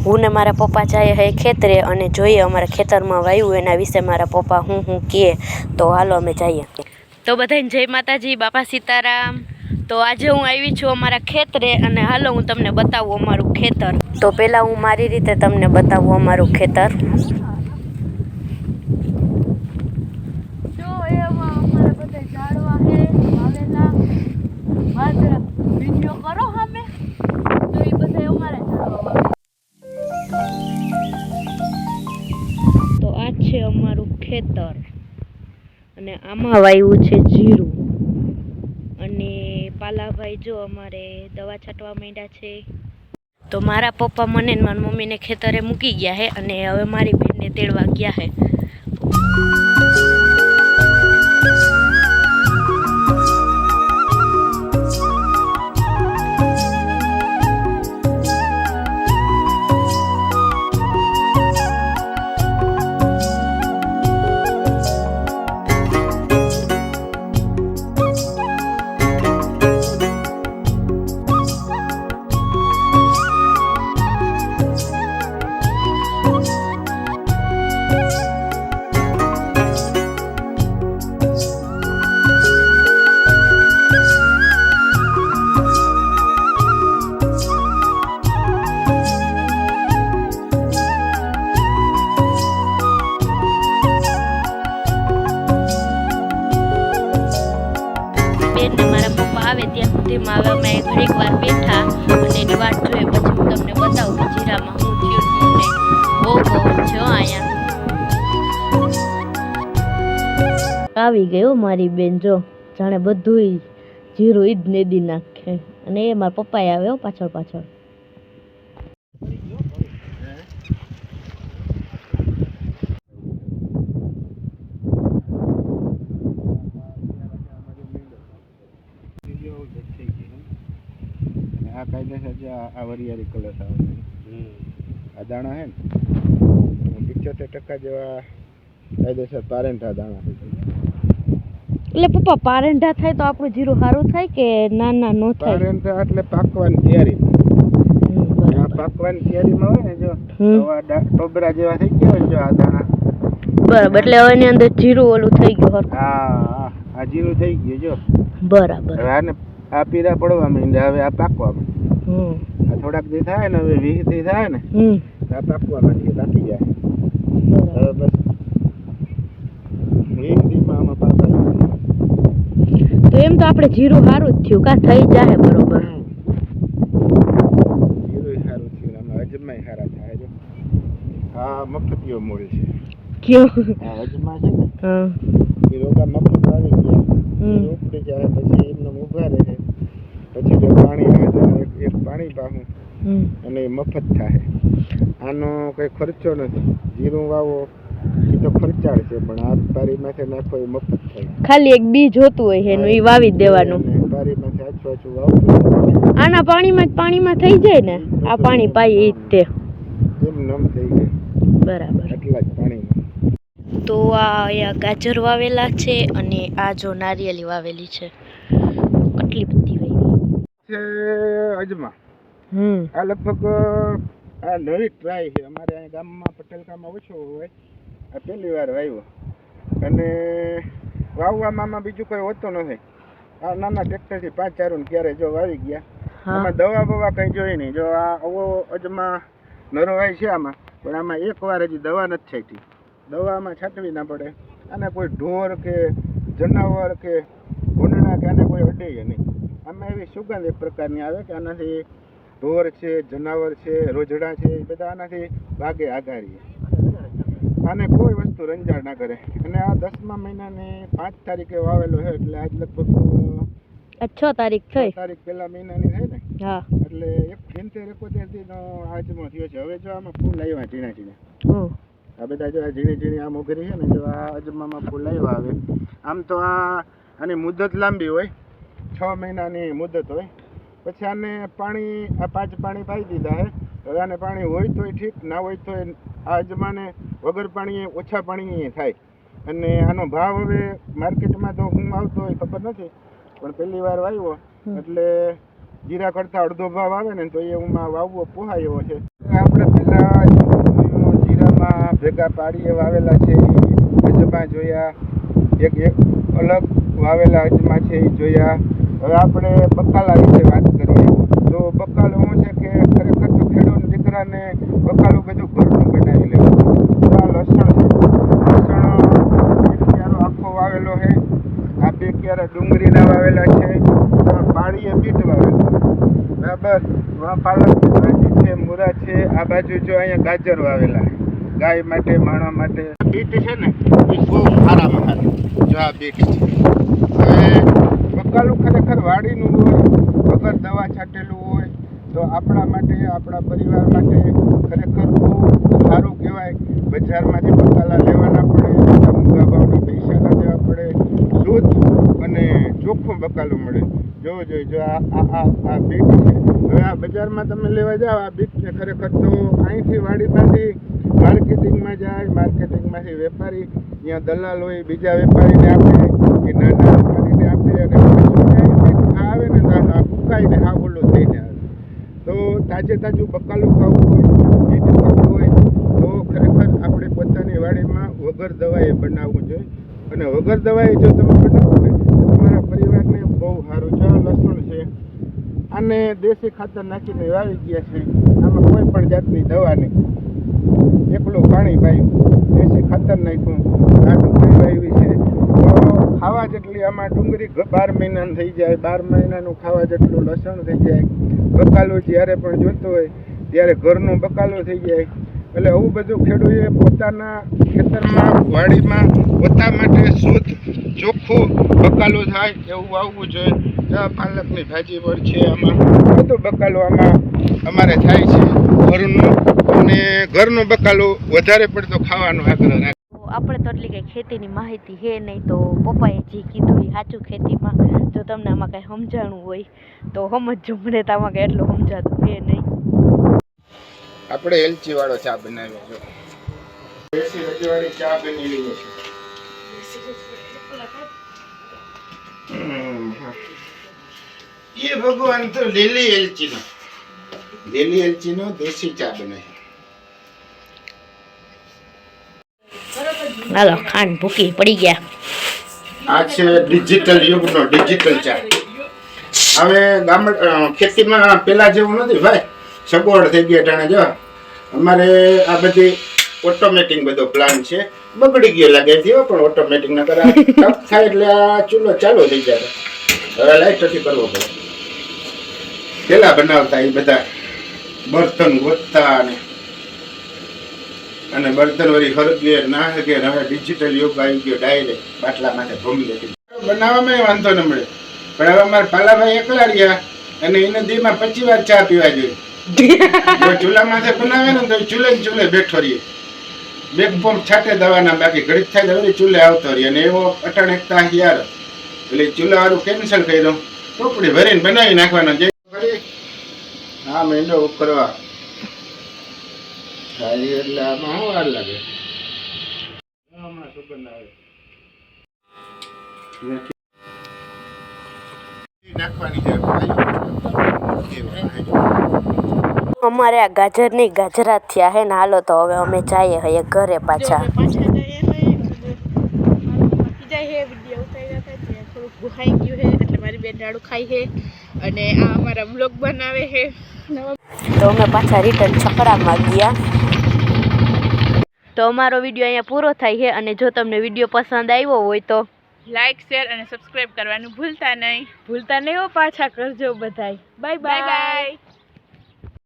હું ને મારા પપ્પા જાય હે ખેતરે અને જોઈએ અમારા ખેતરમાં વાવ્યું એના વિશે મારા પપ્પા હું કહે. તો હાલો અમે જઈએ. તો બધાને જય માતાજી, બાપા સીતારામ. તો આજે હું આવી છું અમારા ખેતરે અને હાલો હું તમને બતાવું અમારું ખેતર. તો પહેલાં હું મારી રીતે તમને બતાવું અમારું ખેતર. તો આ છે અમારું ખેતર અને આમાં વાવ્યું છે જીરું અને પાલાભાઈ જો અમારે દવા છાંટવા માંડ્યા છે. તો મારા પપ્પા મને મારી મમ્મીને ખેતરે મૂકી ગયા છે અને હવે મારી બેનને તેડવા ગયા છે. બેનને મારા પપ્પા આવે ત્યાં સુધીમાં હવે અમે ઘડીક વાર બેઠા અને એની વાટ જોઈએ. પછી હું તમને બતાવું કે જીરામાં શું થયું ને. બહુ છે અહીંયા. આવી ગયો મારી બેન, જો જાણે બધું જીરું ઈદ નેદી નાખે. અને એ મારા પપ્પાએ આવ્યો પાછળ પાછળ. આ કાયદેસર જે આ વરિયાળી કલર આવે આ દાણા હે ને 75% જેવા કાયદેસર પારેન્ટા દાણા. એટલે પપ્પા પારેન્ટા થાય તો આપણું જીરું સારું થાય કે ના નો થાય? પારેન્ટા એટલે પાકવાની તૈયારી. આ પાકવાની તૈયારીમાં હોય ને જો ટોબરા જેવા થઈ ગયા હોય જો આ દાણા. બરાબર, એટલે હવે એની અંદર જીરું ઓલું થઈ ગયું હરખું. હા, આ જીરું થઈ ગયું જો. બરાબર. હવે આને આ પીરા પડવા માંડ્યા, હવે આ પાકવા માંડ્યા. આ થોડાક દી થાય ને હવે 20 દી થાય ને આ પાકવા માંડીએ, પાકી જાય. હવે બસ 20 દીમાં આમાં પાકા. તો એમ તો આપણે જીરું સારું જ થયું કા થઈ જાય બરોબર. જીરું સારું થયું, આમાં અજમાય સારા થાય જો. આ મફતીઓ મૂળ છે. કયો? આ અજમા છે ને એ રોગા મફત આવી ગયા, ઉપડી જાય પછી એમને ઊભા રહે. પછી જો પાણી આવે તો એક પાણી પાહું અને મફત થાય. આનો કંઈ ખર્ચો નથી. જીરું વાવો એ તો ખર્ચાળ છે, પણ આ બારીમાંથી નાખો એ મફત થાય. ખાલી એક બીજ હોતું હોય એનું એ વાવી દેવાનું. બારીમાંથી આછું વાવું. આના પાણીમાં થઈ જાય ને, આ પાણી પાઈ એ જ તે એમ નમ થઈ જાય. બરાબર, એટલા જ પાણીમાં. તો આ અહીંયા ગાજર વાવેલા છે અને આ જો નારિયેળી વાવેલી છે. કેટલી બધી વાવી છે અજમા. આ લગભગ આ નવી ટ્રાય છે. અમારે અહીંયા ગામમાં પટેલકામાં ઓછો હોય. આ પહેલી વાર વાવ્યો અને વાવવામાં બીજું કોઈ હોતું નથી. આ નાના ટ્રેક્ટરથી 5 ચારું ક્યારે જો વાવી ગયા. આમાં દવા બવા કંઈ જોઈ નહીં. જો આ આવો અજમા નરવાય છે આમાં, પણ આમાં એક વાર હજી દવા નથી છાંટી. દવામાં છાંટવી ના પડે. આને કોઈ ઢોર કે જનાવર કે ભૂંડણા કે આને કોઈ અડે નહીં. આમાં એવી સુગંધ એક પ્રકારની આવે કે આનાથી ઢોર છે, જનાવર છે, રોજડા છે, એ બધા આનાથી ભાગે આઘારીએ. આને કોઈ વસ્તુ રંજાડ ના કરે. અને આ 10મા મહિનાની 5 તારીખે વાવેલો છે, એટલે આજ લગભગ 6 તારીખ થઈ. 6 તારીખ પહેલા મહિનાની થાય ને. હા, એટલે 71 દી નો આજમો થયો છે. હવે જો આમાં ફૂલ આવ્યા ઝીણા ઝીણા. આ બધા જો આ ઝીણી ઝીણી આ મોગરી છે ને, જો આ અજમામાં ફૂલ આવ્યા આવે. આમ તો આની મુદત લાંબી હોય, 6 મહિનાની મુદત હોય. પછી આને પાણી આ 5 પાણી પાઈ દીધા છે. હવે આને પાણી હોય તોય ઠીક, ના હોય તો આ અજમાને વગર પાણીએ ઓછા પાણીએ થાય. અને આનો ભાવ હવે માર્કેટમાં તો હું આવતો હોય ખબર નથી, પણ પહેલી વાર વાવ્યો એટલે જીરા કરતાં અડધો ભાવ આવે ને તો એમાં વાવવો પોહાય એવો છે. આપણે પહેલાં જીરામાં ભેગા પાડીએ વાવેલા છે અજમા જોયા, એક અલગ વાવેલા અજમા છે એ જોયા. હવે આપણે બકાલા વિશે વાત કરીએ તો બકાલો શું છે કે ખરેખર તો ખેડૂત દીકરાને બકાલું બધું ઘરનું બનાવી લેવું. તો આ લસણ છે, લસણ એક ક્યારો આખો વાવેલો છે, આ 2 ક્યારા ડુંગળીના વાવેલા છે, પાળીએ બીટ વાવેલું બરાબર, પાલકની ભાજી છે, મૂળા છે, આ બાજુ જો અહીંયા ગાજર વાવેલા ગાય માટે માણવા માટે. બીટ છે ને એ બહુ સારામાં સારું, જો આ બીટ છે. હવે બકાલું ખરેખર વાડીનું હોય, વગર દવા છાંટેલું હોય તો આપણા માટે, આપણા પરિવાર માટે ખરેખર બહુ સારું કહેવાય. બજારમાંથી બકાલા લેવાના પડે, મોંઘા ભાવના પૈસા ના દેવા પડે, શુદ્ધ અને ચોખ્ખું બકાલું મળે. જોવું જોઈએ. જો આ બીટ છે. હવે આ બજારમાં તમે લેવા જાઓ આ બીટને ખરેખર તો અહીંથી વાડીમાંથી માર્કેટિંગમાં જાય, માર્કેટિંગમાંથી વેપારી અહીંયા દલાલ હોય બીજા વેપારીને આપે, એ નાના વેપારીને આપે અને બીટ આવે ને તો આ ફૂંકાઈને આ ઓલું થઈને આવે. તો તાજે તાજું બકાલું ખાવું હોય, બીટ ખાવું હોય તો ખરેખર આપણે પોતાની વાડીમાં વગર દવાએ બનાવવું જોઈએ. અને વગર દવાએ જો તમે બનાવો ને તો તમારા પરિવારને બહુ સારું છે. લસણ છે, આને દેશી ખાતર નાખીને વાવી ગયા છે. આમાં કોઈ પણ જાતની દવા નહીં, એકલું પાણી પાયું, દેશી ખાતર નાખ્યું, આ ડુંગળી વાવી છે. તો ખાવા જેટલી આમાં ડુંગળી 12 મહિનાનું થઈ જાય, 12 મહિનાનું ખાવા જેટલું લસણ થઈ જાય. બકાલું જ્યારે પણ જોતું હોય ત્યારે ઘરનું બકાલું થઈ જાય. એટલે આવું બધું ખેડૂતે પોતાના ખેતરમાં વાડીમાં પોતા માટે શુદ્ધ ચોખ્ખું બકાલું થાય એવું વાવવું જોઈએ. પાલકની ભાજી પર છે, આમાં બધું બકાલું આમાં અમારે થાય છે ઘરનું, અને ઘરનું બકાલું વધારે પડતો ખાવાનો આગ્રહ રાખે. આપણે તો એટલી કંઈ ખેતીની માહિતી છે નહીં, તો પપ્પાએ જે કીધું એ સાચું. ખેતીમાં જો તમને આમાં કંઈ સમજાણું હોય તો સમજજો, મને તો આમાં કંઈ એટલું સમજાતું છે નહીં. આપણે એલચી વાળો ચા બનાવ્યો છે, દેશી રજવાડી ચા બની રહી છે. એ ભગવાન તો લીલી એલચીનો દેશી ચા બને. હાલો ખાંડ ભૂકી પડી ગયા. આ છે ડિજિટલ યુગનો ડિજિટલ ચા. હવે ખેતીમાં પેલા જેવું નથી ભાઈ, સગવડ થઈ ગઈ. ટાણે જો અમારે આ બધી ઓટોમેટિક બધો પ્લાન છે, બગડી ગયો લાગે થયો પણ ઓટોમેટિક ના કરે ટપ થાય એટલે આ ચૂલો ચાલુ થઈ જાય. હવે લાઈટથી કરવો પડે. પેલા બનાવતા એ બધા બર્તન ગોતતા અને બર્તન વળી હરગે ના હરગે. હવે ડિજિટલ યુગ આવી ગયો, ડાયરેક્ટ બાટલા માથે ભમી દે. બનાવવામાં વાંધો ન મળે, પણ હવે અમારે પાલાભાઈ એકલા રહ્યા અને એને દીમાં 25 વાર ચા પીવા જોઈએ. જો ચૂલા માથે બનાવે ને તો ચૂલે બેઠો રહીએ, 2 પંપ છાંટે દવાના, બાકી ઘડીક થાય તો ચૂલે આવતો રહીએ. અને એવો અટાણેકતા યાર એટલે ચૂલા વાળું કેન્સલ કરી દઉં, ટોપડી ભરીને બનાવી નાખવાના. જે કરી હા મેંડો કરવા થાય એટલે આમાં શું વાર લાગે, આમાં સુગંધ આવે. અમારે આ ગાજર નહીં ગાજરા થયા હે ને. હાલો તો હવે અમે જઈએ હે ઘરે પાછા. ગુહાઈ ગયું છે એટલે મારી બેન ડાળું ખાઈ છે અને આ અમારા વ્લોગ બનાવે છે. તો અમે પાછા રિટર્ન છકડામાં ગયા. તો અમારો વિડીયો અહીંયા પૂરો થાય છે. અને જો તમને વિડીયો પસંદ આવ્યો હોય તો લાઈક, શેર અને સબસ્ક્રાઇબ કરવાનું ભૂલતા નહીં હો. પાછા કરજો બધાય. Bye bye.